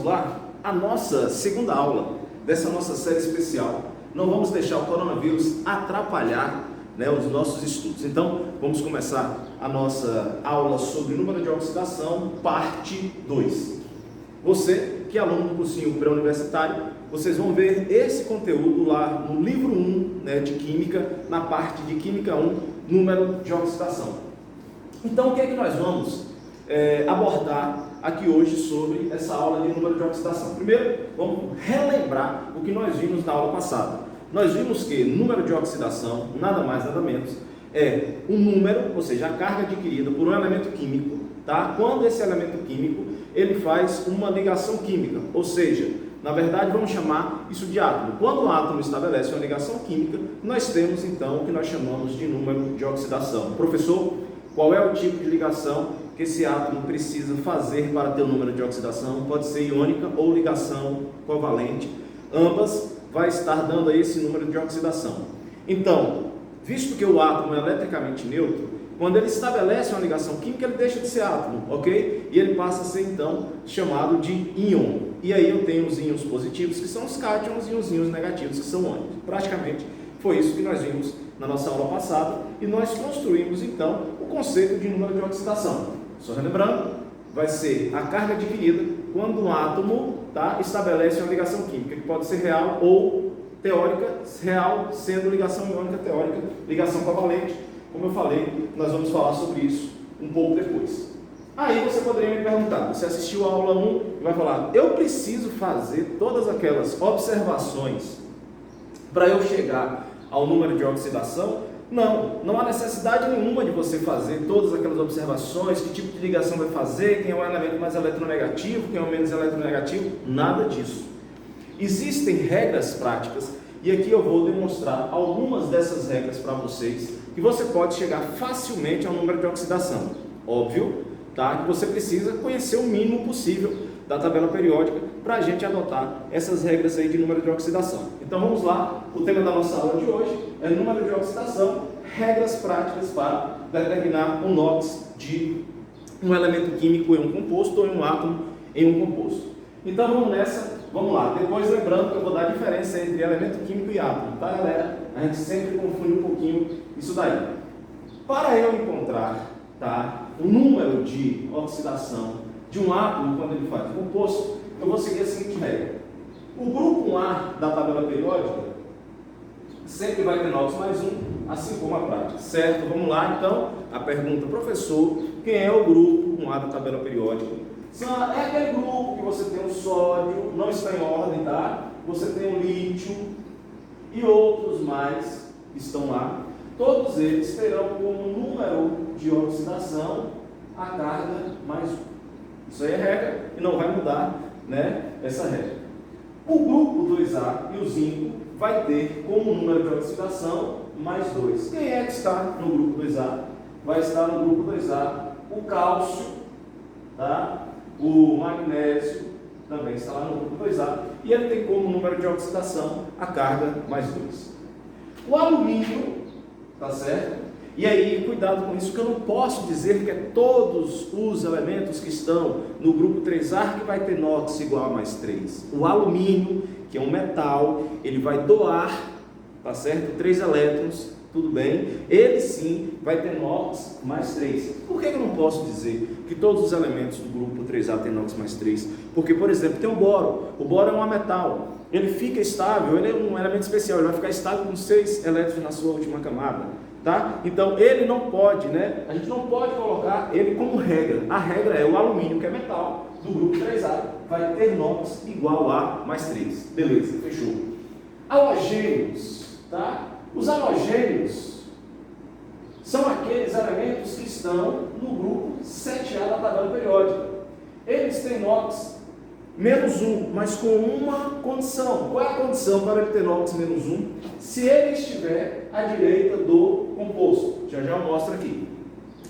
lá à nossa segunda aula dessa nossa série especial. Não vamos deixar o coronavírus atrapalhar, né, os nossos estudos. Então, vamos começar a nossa aula sobre número de oxidação, parte 2. Você, que é aluno do cursinho pré-universitário, vocês vão ver esse conteúdo lá no livro 1, né, de Química, na parte de Química 1, número de oxidação. Então, o que é que nós vamos abordar aqui hoje sobre essa aula de número de oxidação? Primeiro, vamos relembrar o que nós vimos na aula passada. Nós vimos que número de oxidação, nada mais nada menos, é um número, ou seja, a carga adquirida por um elemento químico, tá? Quando esse elemento químico ele faz uma ligação química, ou seja, na verdade vamos chamar isso de átomo. Quando o átomo estabelece uma ligação química, nós temos então o que nós chamamos de número de oxidação. Professor, qual é o tipo de ligação que esse átomo precisa fazer para ter o número de oxidação? Pode ser iônica ou ligação covalente, ambas vai estar dando aí esse número de oxidação. Então, visto que o átomo é eletricamente neutro, quando ele estabelece uma ligação química, ele deixa de ser átomo, ok? E ele passa a ser, então, chamado de íon. E aí eu tenho os íons positivos, que são os cátions, e os íons negativos, que são ânions. Praticamente foi isso que nós vimos na nossa aula passada, e nós construímos, então, o conceito de número de oxidação. Só relembrando, vai ser a carga adquirida quando um átomo, tá, estabelece uma ligação química, que pode ser real ou teórica, real sendo ligação iônica, teórica, ligação covalente. Como eu falei, nós vamos falar sobre isso um pouco depois. Aí você poderia me perguntar, você assistiu a aula 1 e vai falar, eu preciso fazer todas aquelas observações para eu chegar ao número de oxidação? Não, não há necessidade nenhuma de você fazer todas aquelas observações, que tipo de ligação vai fazer, quem é o elemento mais eletronegativo, quem é o menos eletronegativo, nada disso. Existem regras práticas, e aqui eu vou demonstrar algumas dessas regras para vocês, que você pode chegar facilmente ao número de oxidação. Óbvio, tá, que você precisa conhecer o mínimo possível da tabela periódica para a gente adotar essas regras aí de número de oxidação. Então vamos lá, o tema da nossa aula de hoje é número de oxidação, regras práticas para determinar o NOx de um elemento químico em um composto ou em um átomo em um composto. Então vamos nessa, vamos lá. Depois lembrando que eu vou dar a diferença entre elemento químico e átomo, tá, galera? A gente sempre confunde um pouquinho isso daí. Para eu encontrar, tá, o número de oxidação de um átomo quando ele faz um composto, eu vou seguir a seguinte regra. O grupo 1A da tabela periódica sempre vai ter NOx mais 1, assim como a prática, certo? Vamos lá, então, a pergunta, professor, quem é o grupo 1A da tabela periódica? É aquele grupo que você tem o sódio, não está em ordem, tá? Você tem o lítio e outros mais que estão lá. Todos eles terão como número de oxidação a carga mais 1. Isso aí é regra e não vai mudar, né, essa regra. O grupo 2A e o zinco vai ter como número de oxidação mais 2. Quem é que está no grupo 2A? Vai estar no grupo 2A o cálcio, tá? O magnésio também está lá no grupo 2A e ele tem como número de oxidação a carga mais 2. O alumínio, tá certo? E aí, cuidado com isso, que eu não posso dizer que é todos os elementos que estão no grupo 3A que vai ter NOx igual a mais 3. O alumínio, que é um metal, ele vai doar, tá certo? 3 elétrons, tudo bem? Ele sim vai ter NOx mais 3. Por que eu não posso dizer que todos os elementos do grupo 3A têm NOx mais 3? Porque, por exemplo, tem o boro. O boro é um metal. Ele fica estável, ele é um elemento especial, ele vai ficar estável com 6 elétrons na sua última camada. Tá? Então ele não pode, né? A gente não pode colocar ele como regra. A regra é o alumínio, que é metal, do grupo 3A, vai ter NOx igual a mais 3. Beleza, fechou. Halogênios, tá? Os halogênios são aqueles elementos que estão no grupo 7A da tabela periódica. Eles têm NOx menos 1, mas com uma condição. Qual é a condição para ele ter NOx menos 1? Se ele estiver à direita do composto. Já eu mostro aqui.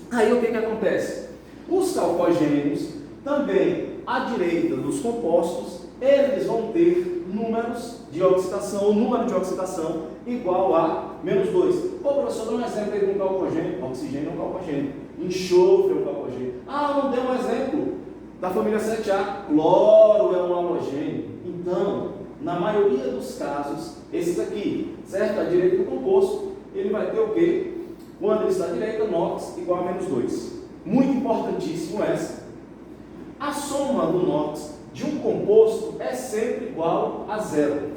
Aí o que acontece? Os calcogênios, também à direita dos compostos, eles vão ter números de oxidação, o número de oxidação igual a menos 2. Ô professor, dá um exemplo aí de um calcogênio. Oxigênio é um calcogênio. Enxofre é um calcogênio. Ah, não deu um exemplo. Da família 7A, cloro é um halogênio. Então, na maioria dos casos, esses aqui, certo? À direita do composto, ele vai ter o quê? Quando ele está à direita, NOx igual a menos 2. Muito importantíssimo essa. A soma do NOx de um composto é sempre igual a zero.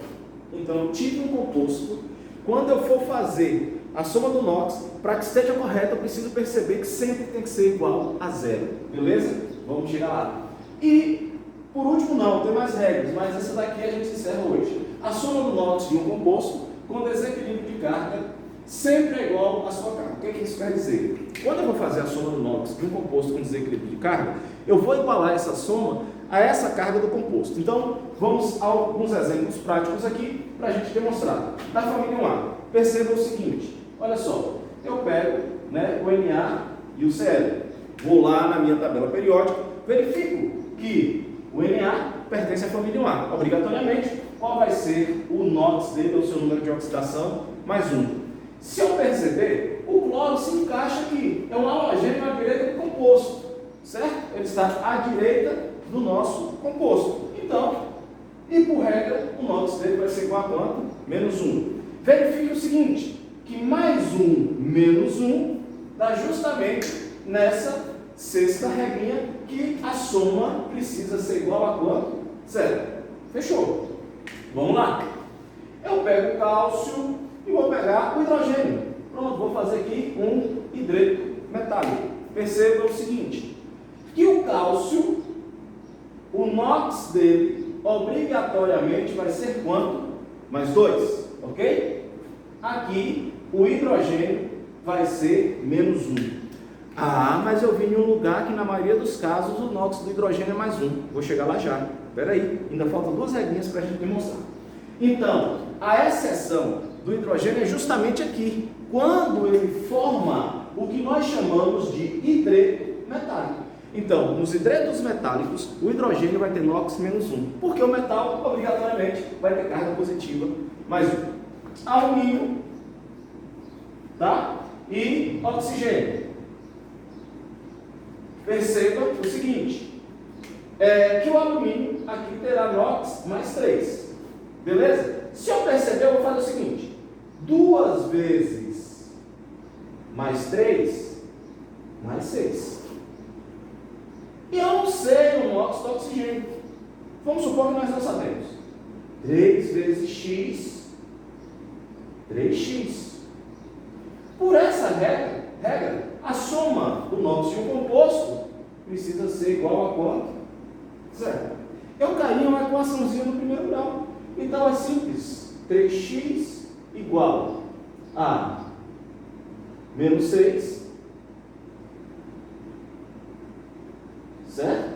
Então, eu tive um composto. Quando eu for fazer a soma do NOx, para que esteja correta, eu preciso perceber que sempre tem que ser igual a zero. Beleza? Vamos chegar lá. E, por último, não, tem mais regras, mas essa daqui a gente encerra hoje. A soma do NOx de um composto com desequilíbrio de carga sempre é igual à sua carga. O que isso quer dizer? Quando eu vou fazer a soma do NOx de um composto com desequilíbrio de carga, eu vou igualar essa soma a essa carga do composto. Então, vamos a alguns exemplos práticos aqui para a gente demonstrar. Da família 1A, perceba o seguinte, olha só, eu pego, né, o Na e o Cl, vou lá na minha tabela periódica, verifico que o Na pertence à família 1A. Obrigatoriamente, qual vai ser o NOx dele, ou seu número de oxidação, mais 1. Se eu perceber, o cloro se encaixa aqui, é um halogênio à direita do composto, certo? Ele está à direita do nosso composto. Então, e por regra, o NOx dele vai ser igual a quanto? Menos 1. Verifique o seguinte, que mais 1 menos 1 dá justamente nessa sexta regrinha que a soma precisa ser igual a quanto? Zero. Fechou? Vamos lá. Eu pego o cálcio e vou pegar o hidrogênio. Pronto, vou fazer aqui um hidreto metálico. Perceba o seguinte, que o cálcio, o NOx dele, obrigatoriamente vai ser quanto? Mais 2, ok? Aqui, o hidrogênio vai ser menos 1. Ah, mas eu vi em um lugar que na maioria dos casos o NOx do hidrogênio é mais 1. Vou chegar lá já. Espera aí, ainda faltam 2 regrinhas para a gente demonstrar. Então, a exceção do hidrogênio é justamente aqui, quando ele forma o que nós chamamos de hidreto metálico. Então, nos hidretos metálicos, o hidrogênio vai ter NOx menos 1, porque o metal, obrigatoriamente, vai ter carga positiva mais 1. Alumínio, tá? E oxigênio. Perceba o seguinte, que o alumínio aqui terá NOx mais 3, beleza? Se eu perceber, eu vou fazer o seguinte, 2 vezes mais 3, mais 6. E eu não sei o NOx do oxigênio. Vamos supor que nós não sabemos. 3 vezes x, 3x. Por essa regra, a soma do NOx de um composto precisa ser igual a quanto? Zero. Eu caí em uma equaçãozinha no primeiro grau. Então é simples. 3x igual a menos 6. Certo?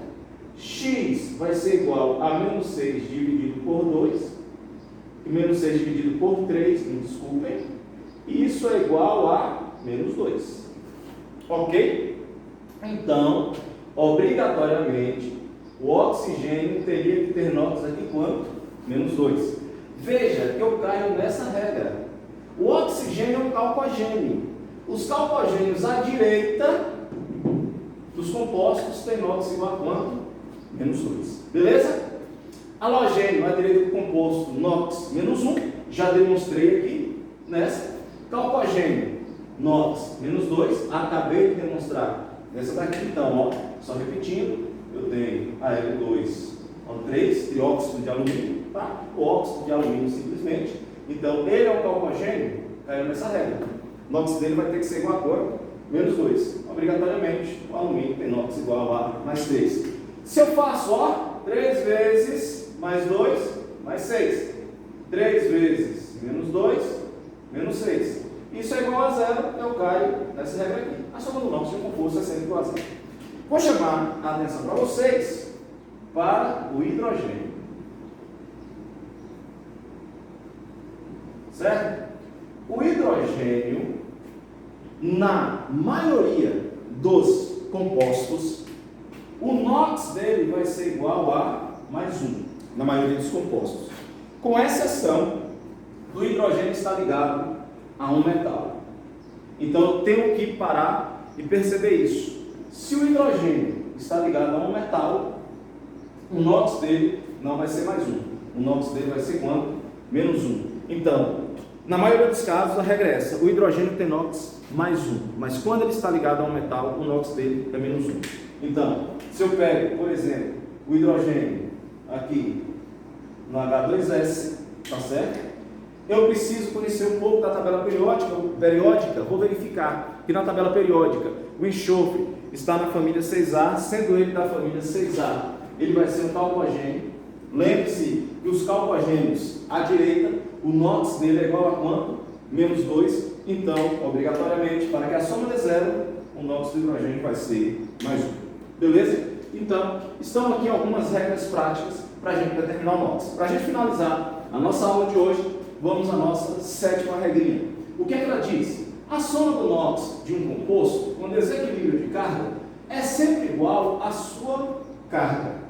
X vai ser igual a menos 6 dividido por 2. E menos 6 dividido por 3, me desculpem. E isso é igual a menos 2. Ok? Então, obrigatoriamente, o oxigênio teria que ter NOx aqui quanto? Menos 2. Veja que eu caio nessa regra. O oxigênio é um calcogênio. Os calcogênios à direita dos compostos têm NOx igual a quanto? Menos 2. Beleza? Halogênio à direita do composto, NOx menos 1. Já demonstrei aqui nessa. Calcogênio, NOx menos 2. Acabei de demonstrar nessa daqui. Então, ó, só repetindo, eu tenho AL2O3, trióxido de alumínio, tá? O óxido de alumínio simplesmente. Então, ele é um calcogênio, caiu nessa regra. O NOx dele vai ter que ser igual a quanto? Menos 2. Obrigatoriamente, o alumínio tem NOx igual a mais 3. Se eu faço, ó, 3 vezes mais 2, mais 6. 3 vezes menos 2, menos 6. Isso é igual a zero, eu caio nessa regra aqui. A soma do NOx de um composto é sempre igual a zero. Vou chamar a atenção para vocês para o hidrogênio. Certo? O hidrogênio, na maioria dos compostos, o NOx dele vai ser igual a mais 1, na maioria dos compostos. Com exceção do hidrogênio estar ligado a um metal. Então eu tenho que parar e perceber isso. Se o hidrogênio está ligado a um metal, o NOx dele não vai ser mais 1. O NOx dele vai ser quanto? Menos 1. Então, na maioria dos casos, a regra é essa: o hidrogênio tem NOx mais 1, mas quando ele está ligado a um metal, o NOx dele é menos 1. Então, se eu pego, por exemplo, o hidrogênio aqui no H2S, tá certo? Eu preciso conhecer um pouco da tabela periódica. Vou verificar que na tabela periódica o enxofre está na família 6A, sendo ele da família 6A, ele vai ser um calcogênio. Lembre-se que os calcogênios à direita, o NOx dele é igual a quanto? Menos 2. Então, obrigatoriamente, para que a soma dê zero, o NOx do hidrogênio vai ser mais 1. Beleza? Então, estão aqui algumas regras práticas para a gente determinar o NOx. Para a gente finalizar a nossa aula de hoje, vamos à nossa 7ª regrinha. O que é que ela diz? A soma do NOx de um composto com desequilíbrio de carga é sempre igual à sua carga.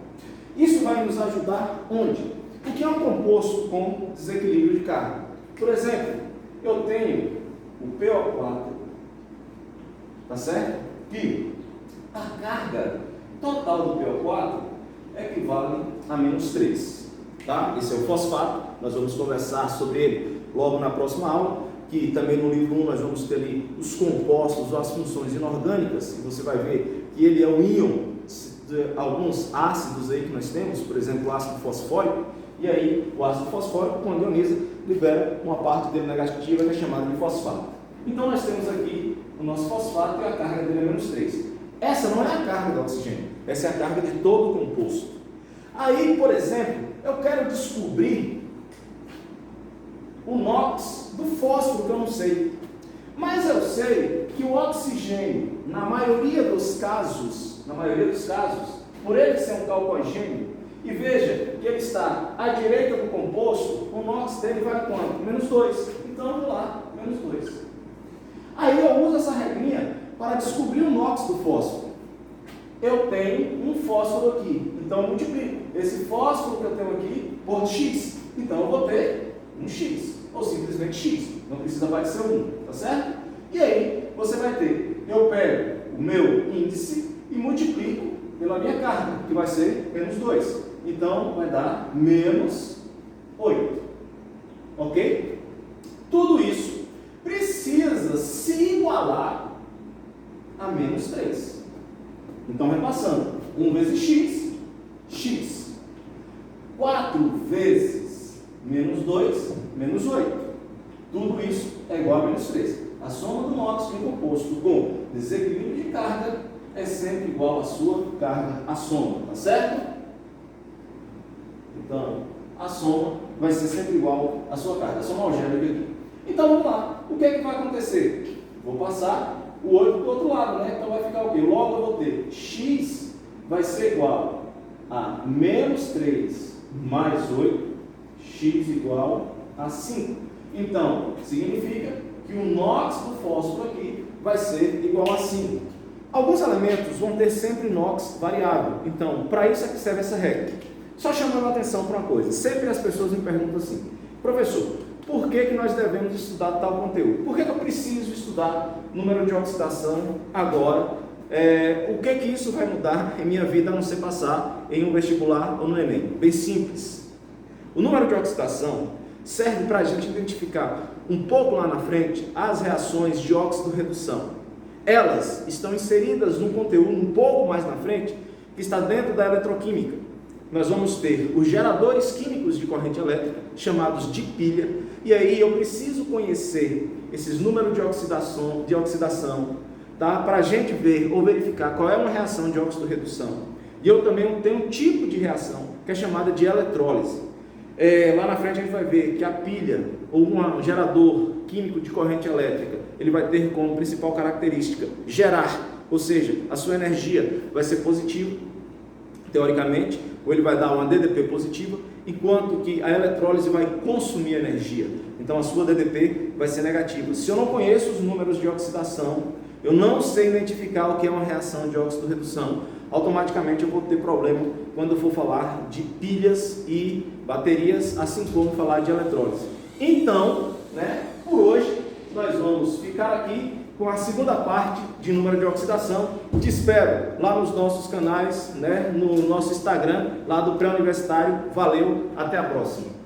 Isso vai nos ajudar onde? O que é um composto com desequilíbrio de carga? Por exemplo, eu tenho o PO4, tá certo? Que a carga total do PO4 equivale a menos 3. Tá? Esse é o fosfato, nós vamos conversar sobre ele logo na próxima aula, que também no livro 1 nós vamos ter ali os compostos ou as funções inorgânicas, e você vai ver que ele é um íon de alguns ácidos aí que nós temos, por exemplo, o ácido fosfórico, e aí o ácido fosfórico, quando ioniza, libera uma parte dele negativa que é chamada de fosfato. Então nós temos aqui o nosso fosfato e a carga dele é menos 3. Essa não é a carga do oxigênio, essa é a carga de todo o composto. Aí, por exemplo, eu quero descobrir o NOx do fósforo, que eu não sei. Mas eu sei que o oxigênio, na maioria dos casos, por ele ser um calcogênio, e veja que ele está à direita do composto, o NOx dele vale quanto? Menos 2. Então eu vou lá, menos 2. Aí eu uso essa regrinha para descobrir o NOx do fósforo. Eu tenho um fósforo aqui, então eu multiplico esse fósforo que eu tenho aqui por X. Então eu vou ter um X, ou simplesmente X, não precisa aparecer 1, tá certo? E aí você vai ter, eu pego o meu índice e multiplico pela minha carga, que vai ser menos 2. Então vai dar menos 8. Ok? Tudo isso precisa se igualar a menos 3. Então, repassando, 1 vezes x, x. 4 vezes menos 2, menos 8. Tudo isso é igual a menos 3. A soma do NOx de um composto com desequilíbrio de carga é sempre igual à sua carga, a soma, tá certo? Então, a soma vai ser sempre igual à sua carga, a soma algébrica aqui. Então, vamos lá. O que é que vai acontecer? Vou passar o 8 do outro lado, né? Então vai ficar o quê? Logo eu vou ter x vai ser igual a menos 3 mais 8, x igual a 5. Então, significa que o NOx do fósforo aqui vai ser igual a 5. Alguns elementos vão ter sempre NOx variável. Então, para isso é que serve essa regra. Só chamando a atenção para uma coisa. Sempre as pessoas me perguntam assim: professor, por que nós devemos estudar tal conteúdo? Por que eu preciso estudar número de oxidação agora? O que isso vai mudar em minha vida a não ser passar em um vestibular ou no Enem? Bem simples. O número de oxidação serve para a gente identificar um pouco lá na frente as reações de óxido-redução. Elas estão inseridas num conteúdo um pouco mais na frente que está dentro da eletroquímica. Nós vamos ter os geradores químicos de corrente elétrica, chamados de pilha, e aí eu preciso conhecer esses números de oxidação, tá? Para a gente ver ou verificar qual é uma reação de óxido-redução. E eu também tenho um tipo de reação que é chamada de eletrólise. Lá na frente a gente vai ver que a pilha, ou um gerador químico de corrente elétrica, ele vai ter como principal característica gerar, ou seja, a sua energia vai ser positiva, teoricamente, ou ele vai dar uma DDP positiva, enquanto que a eletrólise vai consumir energia. Então a sua DDP vai ser negativa. Se eu não conheço os números de oxidação, eu não sei identificar o que é uma reação de óxido-redução, automaticamente eu vou ter problema quando eu for falar de pilhas e baterias, assim como falar de eletrólise. Então, por hoje, nós vamos ficar aqui com a segunda parte de número de oxidação. Te espero lá nos nossos canais, né, no nosso Instagram, lá do Pré-Universitário. Valeu, até a próxima.